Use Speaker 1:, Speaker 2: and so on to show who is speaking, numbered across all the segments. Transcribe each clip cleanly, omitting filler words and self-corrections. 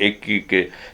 Speaker 1: 1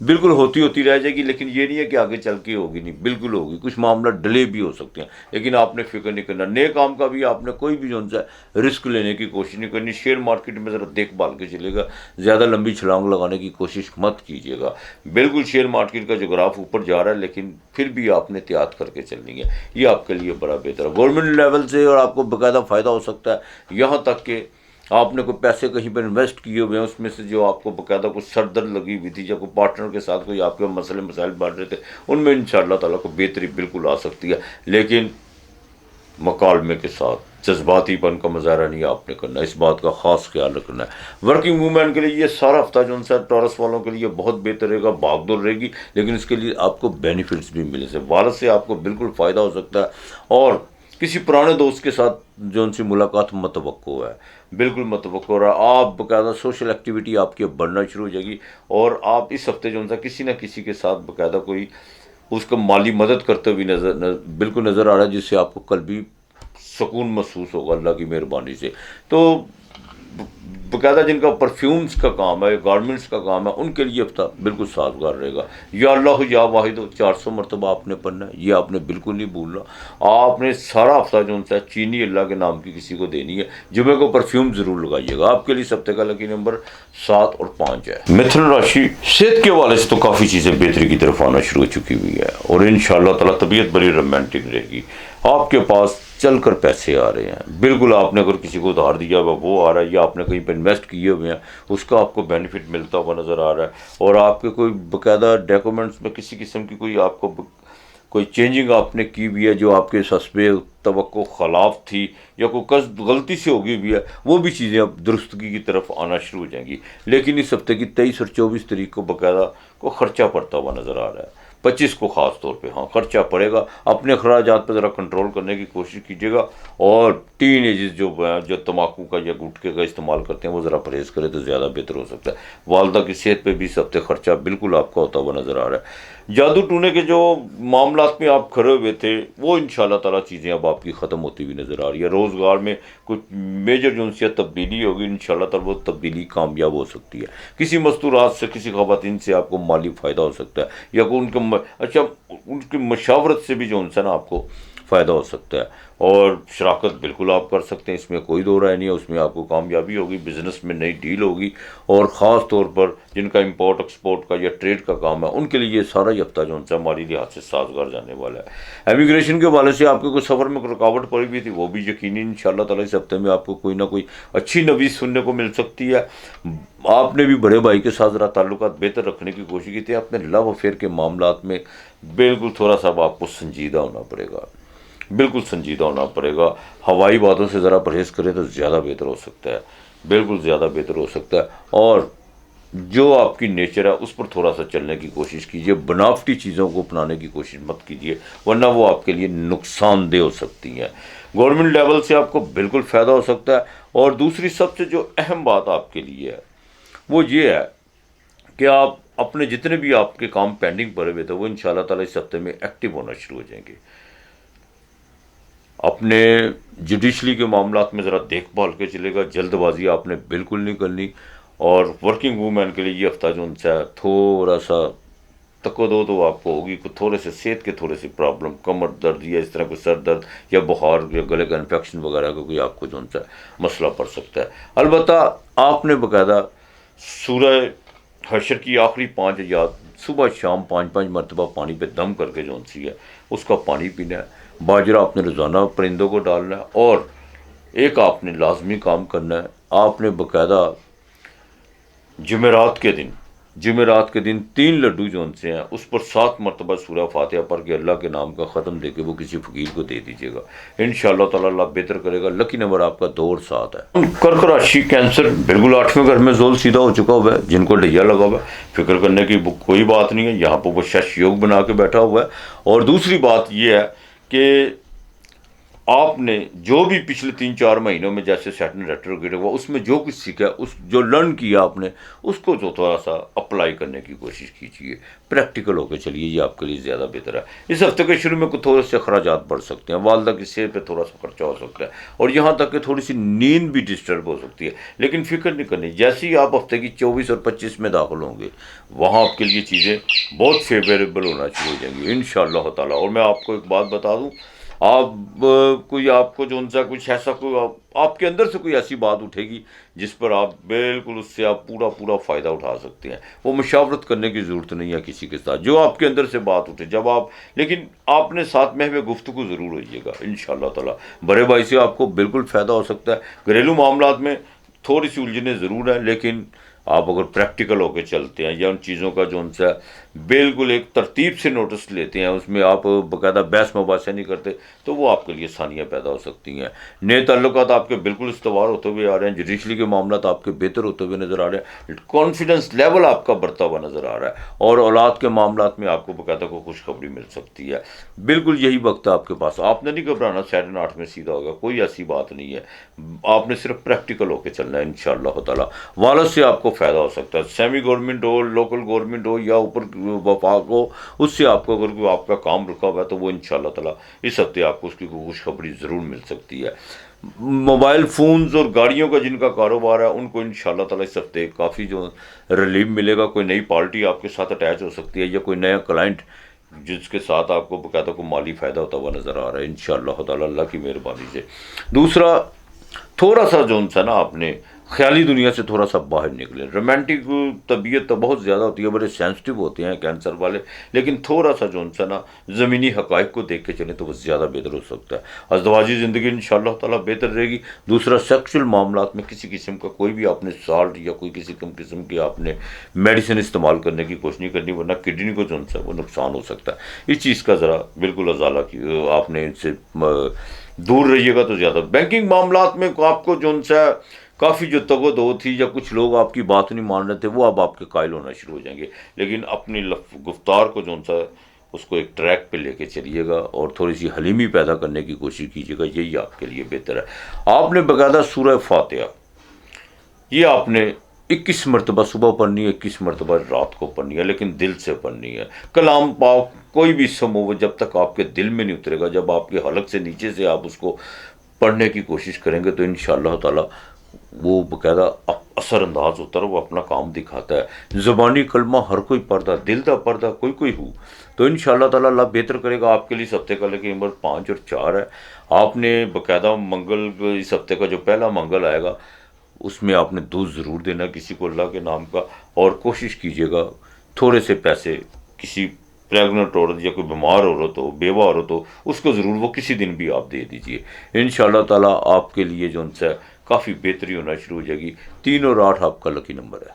Speaker 1: بالکل ہوتی رہ جائے گی، لیکن یہ نہیں ہے کہ آگے چل کے ہوگی، نہیں بالکل ہوگی، کچھ معاملہ ڈیلے بھی ہو سکتے ہیں، لیکن آپ نے فکر نہیں کرنا، نئے کام کا بھی آپ نے کوئی بھی جو ہے رسک لینے کی کوشش نہیں کرنی۔ شیئر مارکیٹ میں ذرا دیکھ بھال کے چلے گا، زیادہ لمبی چھلانگ لگانے کی کوشش مت کیجیے گا۔ بالکل شیئر مارکیٹ کا جو گراف اوپر جا رہا ہے، لیکن پھر بھی آپ نے احتیاط کر کے چلنی ہے، یہ آپ کے لیے بڑا بہتر ہے گورنمنٹ لیول سے، اور آپ کو باقاعدہ فائدہ ہو سکتا ہے، یہاں تک کہ آپ نے کوئی پیسے کہیں پر انویسٹ کیے ہوئے ہیں، اس میں سے جو آپ کو باقاعدہ کچھ سر درد لگی ہوئی تھی، یا کوئی پارٹنر کے ساتھ کوئی آپ کے مسئلے مسائل بڑھ رہے تھے، ان میں انشاءاللہ تعالیٰ کو بہتری بالکل آ سکتی ہے، لیکن مکالمے کے ساتھ جذباتی پن کا مظاہرہ نہیں آپ نے کرنا، اس بات کا خاص خیال رکھنا ہے۔ ورکنگ وومین کے لیے یہ سارا ہفتہ جو ان سے ٹورس والوں کے لیے بہت بہتر رہے گا، بھاگ دور رہے گی، لیکن اس کے لیے آپ کو بینیفٹس بھی ملے سے، والد سے آپ کو بالکل فائدہ ہو سکتا ہے، اور کسی پرانے دوست کے ساتھ جو ان سے ملاقات متوقع ہے، بالکل متوقع ہو رہا ہے، آپ باقاعدہ سوشل ایکٹیویٹی آپ کی بڑھنا شروع ہو جائے گی، اور آپ اس ہفتے جو ان سے کسی نہ کسی کے ساتھ باقاعدہ کوئی اس کو مالی مدد کرتے ہوئے بالکل نظر آ رہا ہے، جس سے آپ کو قلبی سکون محسوس ہوگا اللہ کی مہربانی سے۔ تو باقاعدہ جن کا پرفیومز کا کام ہے، گارمنٹس کا کام ہے، ان کے لیے ہفتہ بالکل سازگار رہے گا۔ یا اللہ یا واحد 400 مرتبہ آپ نے پڑھنا ہے، یہ آپ نے بالکل نہیں بھولنا۔ آپ نے سارا ہفتہ جو ہے چینی اللہ کے نام کی کسی کو دینی ہے، جمعے کو پرفیوم ضرور لگائیے گا۔ آپ کے لیے اس ہفتے کا لکی نمبر 7 اور 5 ہے۔ متھن راشی، صحت کے حوالے سے تو کافی چیزیں بہتری کی طرف آنا شروع ہو چکی ہوئی ہے، اور انشاءاللہ تعالیٰ طبیعت بڑی رومانٹک رہے گی۔ آپ کے پاس چل کر پیسے آ رہے ہیں، بالکل آپ نے اگر کسی کو ادھار دیا ہوا وہ آ رہا ہے، یا آپ نے کہیں پہ انویسٹ کیے ہوئے ہیں، اس کا آپ کو بینیفٹ ملتا ہوا نظر آ رہا ہے، اور آپ کے کوئی باقاعدہ ڈاکومنٹس میں کسی قسم کی کوئی آپ کو کوئی چینجنگ آپ نے کی ہوئی ہے جو آپ کے حسب توقع خلاف تھی، یا کوئی قصد غلطی سے ہوگی ہوئی ہے، وہ بھی چیزیں اب درستگی کی طرف آنا شروع ہو جائیں گی۔ لیکن اس ہفتے کی 23 اور 24 تاریخ کو باقاعدہ کو خرچہ پڑتا ہوا نظر آ رہا ہے، 25 کو خاص طور پہ ہاں خرچہ پڑے گا، اپنے اخراجات پہ ذرا کنٹرول کرنے کی کوشش کیجیے گا، اور ٹین ایجز جو تمباکو کا یا گٹکے کا استعمال کرتے ہیں وہ ذرا پرہیز کرے تو زیادہ بہتر ہو سکتا ہے۔ والدہ کی صحت پہ بھی اس ہفتے خرچہ بالکل آپ کا ہوتا ہوا نظر آ رہا ہے۔ جادو ٹونے کے جو معاملات میں آپ کھڑے ہوئے تھے، وہ انشاءاللہ تعالیٰ چیزیں اب آپ کی ختم ہوتی ہوئی نظر آ رہی ہے، روزگار میں کچھ میجر جو ان سے تبدیلی ہوگی، انشاءاللہ تعالیٰ وہ تبدیلی کامیاب ہو سکتی ہے۔ کسی مستورات سے، کسی خواتین سے آپ کو مالی فائدہ ہو سکتا ہے، یا کوئی ان کی مشاورت سے بھی جو ان سے نا آپ کو فائدہ ہو سکتا ہے، اور شراکت بالکل آپ کر سکتے ہیں، اس میں کوئی دو رائے نہیں ہے، اس میں آپ کو کامیابی ہوگی، بزنس میں نئی ڈیل ہوگی، اور خاص طور پر جن کا امپورٹ ایکسپورٹ کا یا ٹریڈ کا کام ہے، ان کے لیے یہ سارا ہی ہفتہ جو ان سے ہماری لحاظ سے سازگار جانے والا ہے۔ امیگریشن کے حوالے سے آپ کے کوئی سفر میں رکاوٹ پڑی ہوئی تھی، وہ بھی یقینی انشاءاللہ تعالیٰ اس ہفتے میں آپ کو کوئی نہ کوئی اچھی نویز سننے کو مل سکتی ہے۔ آپ نے بھی بڑے بھائی کے ساتھ ذرا تعلقات بہتر رکھنے کی کوشش کی تھی، اپنے لو افیئر کے معاملات میں بالکل تھوڑا سا آپ کو سنجیدہ ہونا پڑے گا، بالکل سنجیدہ ہونا پڑے گا، ہوائی باتوں سے ذرا پرہیز کرے تو زیادہ بہتر ہو سکتا ہے، بالکل زیادہ بہتر ہو سکتا ہے، اور جو آپ کی نیچر ہے اس پر تھوڑا سا چلنے کی کوشش کیجیے، بناوٹی چیزوں کو اپنانے کی کوشش مت کیجیے، ورنہ وہ آپ کے لیے نقصان دہ ہو سکتی ہیں۔ گورنمنٹ لیول سے آپ کو بالکل فائدہ ہو سکتا ہے، اور دوسری سب سے جو اہم بات آپ کے لیے ہے وہ یہ ہے کہ آپ اپنے جتنے بھی آپ کے کام پینڈنگ پڑے ہوئے تھے وہ انشاءاللہ تعالیٰ اس ہفتے میں ایکٹیو ہونا شروع ہو جائیں گے۔ اپنے جوڈیشلی کے معاملات میں ذرا دیکھ بھال کے چلے گا، جلد بازی آپ نے بالکل نہیں کرنی، اور ورکنگ وومین کے لیے یہ ہفتہ جو ان سے تھوڑا سا تو آپ کو ہوگی، تھوڑے سے صحت کے تھوڑے سے پرابلم، کمر درد یا اس طرح کوئی سر درد یا بخار یا گلے کا انفیکشن وغیرہ کا کوئی آپ کو جو ان سے مسئلہ پڑ سکتا ہے۔ البتہ آپ نے باقاعدہ سورہ حشر کی آخری 5 آیات صبح شام 5 مرتبہ پانی پہ دم کر کے جو سی ہے اس کا پانی پینا ہے، باجرہ آپ نے روزانہ پرندوں کو ڈالنا ہے، اور ایک آپ نے لازمی کام کرنا ہے، آپ نے باقاعدہ جمعرات کے دن 3 لڈو جو ان سے ہیں اس پر 7 مرتبہ سورہ فاتحہ پڑھ کے اللہ کے نام کا ختم دے کے وہ کسی فقیر کو دے دیجیے گا، انشاءاللہ تعالیٰ اللہ بہتر کرے گا۔ لکی نمبر آپ کا 2 اور 7 ہے۔ کرک راشی، کینسر، بالکل 8ویں گھر میں زول سیدھا ہو چکا ہوا ہے، جن کو ڈیا لگا ہوا ہے فکر کرنے کی کوئی بات نہیں ہے، یہاں پہ وہ شش یوگ بنا کے بیٹھا ہوا ہے۔ اور دوسری بات یہ ہے کہ آپ نے جو بھی پچھلے 3-4 مہینوں میں جیسے سیٹرن ریٹروگریڈ ہوا اس میں جو کچھ سیکھا اس جو لرن کیا آپ نے اس کو جو تھوڑا سا اپلائی کرنے کی کوشش کیجیے، پریکٹیکل ہو کے چلیے، یہ آپ کے لیے زیادہ بہتر ہے۔ اس ہفتے کے شروع میں کچھ تھوڑے سے اخراجات بڑھ سکتے ہیں، والدہ کی صحت پہ تھوڑا سا خرچہ ہو سکتا ہے، اور یہاں تک کہ تھوڑی سی نیند بھی ڈسٹرب ہو سکتی ہے، لیکن فکر نہیں کرنی، جیسے ہی آپ ہفتے کی 24 اور 25 میں داخل ہوں گے وہاں آپ کے لیے چیزیں بہت فیوریبل ہونا شروع ہو جائیں گی انشاءاللہ تعالیٰ۔ اور میں آپ کو ایک بات بتا دوں، آپ کوئی آپ کو جو ان سا کچھ ایسا کوئی آپ کے اندر سے کوئی ایسی بات اٹھے گی جس پر آپ بالکل اس سے آپ پورا فائدہ اٹھا سکتے ہیں، وہ مشاورت کرنے کی ضرورت نہیں ہے کسی کے ساتھ، جو آپ کے اندر سے بات اٹھے جب آپ، لیکن آپ نے ساتھ میں گفتگو ضرور ہوئیے گا انشاءاللہ تعالیٰ، بڑے بھائی سے آپ کو بالکل فائدہ ہو سکتا ہے۔ گھریلو معاملات میں تھوڑی سی الجھنیں ضرور ہیں، لیکن آپ اگر پریکٹیکل ہو کے چلتے ہیں یا ان چیزوں کا جو ان سے بالکل ایک ترتیب سے نوٹس لیتے ہیں، اس میں آپ باقاعدہ بحث مباحثہ نہیں کرتے، تو وہ آپ کے لیے آسانیاں پیدا ہو سکتی ہیں۔ نئے تعلقات آپ کے بالکل استوار ہوتے ہوئے آ رہے ہیں، جوڈیشلی کے معاملات آپ کے بہتر ہوتے ہوئے نظر آ رہے ہیں، کانفیڈنس لیول آپ کا بڑھتا ہوا نظر آ رہا ہے، اور اولاد کے معاملات میں آپ کو باقاعدہ کو خوشخبری مل سکتی ہے۔ بالکل یہی وقت ہے آپ کے پاس، آپ نے نہیں گھبرانا، سیٹرن 8 میں سیدھا ہوگا، کوئی ایسی بات نہیں ہے، آپ نے صرف پریکٹیکل ہو کے چلنا ہے انشاءاللہ تعالیٰ۔ والد سے آپ کو فائدہ ہو سکتا ہے، سیمی گورنمنٹ ہو، لوکل گورنمنٹ ہو یا اوپر وفاق ہو، اس سے آپ کو اگر کوئی آپ کا کام رکا ہوا ہے تو وہ انشاءاللہ تعالیٰ اس ہفتے آپ کو اس کی خوشخبری ضرور مل سکتی ہے۔ موبائل فونز اور گاڑیوں کا جن کا کاروبار ہے ان کو انشاءاللہ تعالیٰ اس ہفتے کافی جو ریلیف ملے گا، کوئی نئی پارٹی آپ کے ساتھ اٹیچ ہو سکتی ہے یا کوئی نیا کلائنٹ جس کے ساتھ آپ کو باقاعدہ کو مالی فائدہ ہوتا ہوا نظر آ رہا ہے انشاءاللہ تعالیٰ اللہ کی مہربانی سے۔ دوسرا، تھوڑا سا جو سا نا آپ نے خیالی دنیا سے تھوڑا سا باہر نکلیں، رومانٹک طبیعت تو بہت زیادہ ہوتی ہے، بڑے سینسٹیو ہوتے ہیں کینسر والے، لیکن تھوڑا سا جو سا نا زمینی حقائق کو دیکھ کے چلیں تو وہ زیادہ بہتر ہو سکتا ہے۔ ازدواجی زندگی انشاءاللہ تعالیٰ بہتر رہے گی۔ دوسرا، سیکشل معاملات میں کسی قسم کا کوئی بھی آپ نے سالٹ یا کوئی کسی قسم کی آپ نے میڈیسن استعمال کرنے کی کوشش نہیں کرنی، ورنہ کڈنی کو جو سا وہ نقصان ہو سکتا ہے۔ اس چیز کا ذرا بالکل ازالہ کی آپ نے ان سے دور رہیے گا تو زیادہ۔ بینکنگ معاملات میں آپ کو جو سا کافی جو تگ و دو تھی یا کچھ لوگ آپ کی بات نہیں مان رہے تھے وہ اب آپ کے قائل ہونا شروع ہو جائیں گے، لیکن اپنی گفتار کو جو سا اس کو ایک ٹریک پہ لے کے چلیے گا اور تھوڑی سی حلیمی پیدا کرنے کی کوشش کیجیے گا، یہی آپ کے لیے بہتر ہے۔ آپ نے باقاعدہ سورہ فاتحہ یہ آپ نے 21 مرتبہ صبح پڑھنی ہے، 21 مرتبہ رات کو پڑھنی ہے، لیکن دل سے پڑھنی ہے۔ کلام پاک کوئی بھی سمو جب تک آپ کے دل میں نہیں اترے گا، جب آپ کے حلق سے نیچے سے آپ اس کو پڑھنے کی کوشش کریں گے تو انشاءاللہ تعالیٰ وہ باقاعدہ اثر انداز ہوتا ہے، وہ اپنا کام دکھاتا ہے۔ زبانی کلمہ ہر کوئی پڑھتا، دل کا پڑھتا کوئی ہو، تو انشاءاللہ تعالیٰ اللہ بہتر کرے گا آپ کے لیے۔ اس ہفتے کا لیکن نمبر 5 اور 4 ہے۔ آپ نے باقاعدہ منگل، اس ہفتے کا جو پہلا منگل آئے گا اس میں آپ نے دودھ ضرور دینا کسی کو اللہ کے نام کا، اور کوشش کیجیے گا تھوڑے سے پیسے کسی پریگننٹ عورت یا کوئی بیمار عورت ہو، بیوہ عورت ہو، اس کو ضرور وہ کسی دن بھی آپ دے دیجیے انشاءاللہ تعالیٰ۔ آپ کے لیے جو ان سے کافی بہتری ہونا شروع ہو جائے گی۔ 3 اور 8 آپ کا لکی نمبر ہے۔